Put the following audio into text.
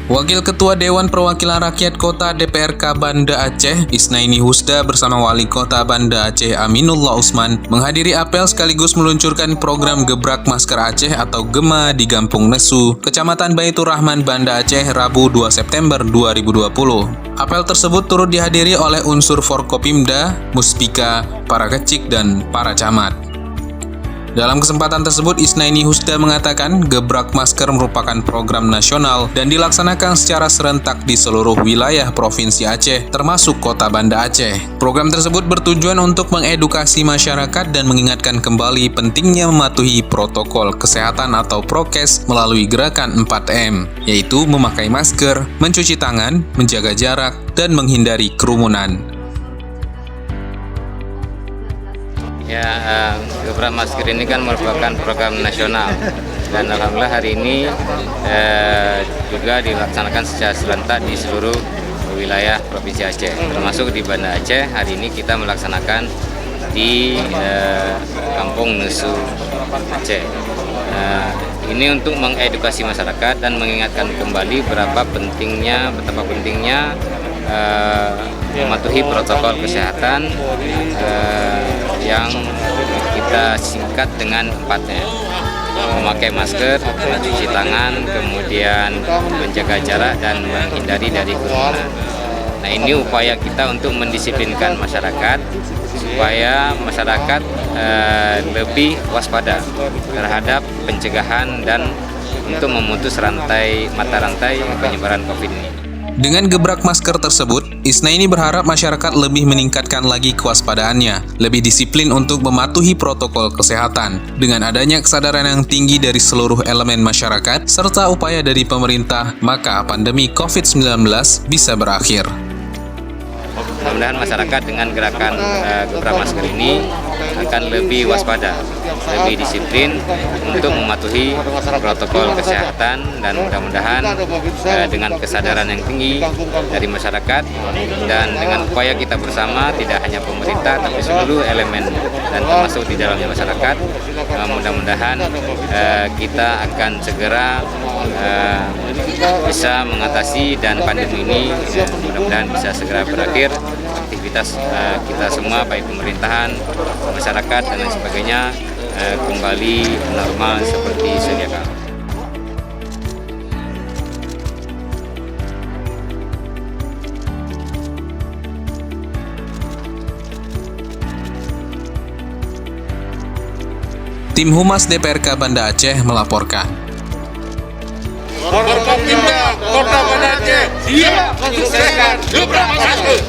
Wakil Ketua Dewan Perwakilan Rakyat Kota DPRK Banda Aceh, Isnaini Husda bersama Wali Kota Banda Aceh Aminullah Usman menghadiri apel sekaligus meluncurkan program Gebrak Masker Aceh atau GEMA di Gampung Nesu, Kecamatan Baitur Rahman, Banda Aceh, Rabu 2 September 2020. Apel tersebut turut dihadiri oleh unsur Forkopimda, Muspika, para kecik, dan para camat. Dalam kesempatan tersebut, Isnaini Husda mengatakan Gebrak Masker merupakan program nasional dan dilaksanakan secara serentak di seluruh wilayah Provinsi Aceh, termasuk Kota Banda Aceh. Program tersebut bertujuan untuk mengedukasi masyarakat dan mengingatkan kembali pentingnya mematuhi protokol kesehatan atau prokes melalui gerakan 4M, yaitu memakai masker, mencuci tangan, menjaga jarak, dan menghindari kerumunan. Ya, Gebrak Masker ini kan merupakan program nasional dan alhamdulillah hari ini juga dilaksanakan secara serentak di seluruh wilayah Provinsi Aceh, termasuk di Banda Aceh. Hari ini kita melaksanakan di Kampung Nesu Aceh. Ini untuk mengedukasi masyarakat dan mengingatkan kembali betapa pentingnya mematuhi protokol kesehatan yang kita singkat dengan 4M, memakai masker, mencuci tangan, kemudian menjaga jarak dan menghindari dari kerumunan. Nah, ini upaya kita untuk mendisiplinkan masyarakat supaya masyarakat lebih waspada terhadap pencegahan dan untuk memutus mata rantai penyebaran COVID ini. Dengan gebrak masker tersebut, Isnaini berharap masyarakat lebih meningkatkan lagi kewaspadaannya, lebih disiplin untuk mematuhi protokol kesehatan. Dengan adanya kesadaran yang tinggi dari seluruh elemen masyarakat, serta upaya dari pemerintah, maka pandemi COVID-19 bisa berakhir. Mudah-mudahan masyarakat dengan gerakan gebrak masker ini akan lebih waspada, lebih disiplin untuk mematuhi protokol kesehatan, dan mudah-mudahan dengan kesadaran yang tinggi dari masyarakat dan dengan upaya kita bersama, tidak hanya pemerintah tapi seluruh elemen dan termasuk di dalamnya masyarakat, mudah-mudahan kita akan segera bisa mengatasi dan pandemi ini mudah-mudahan bisa segera berakhir. Aktivitas kita semua, baik pemerintahan, masyarakat, dan lain sebagainya kembali normal seperti sedia kala. Tim Humas DPRK Banda Aceh melaporkan. Forkopimda Kota Banda Aceh siap menyelesaikan gebrak masker.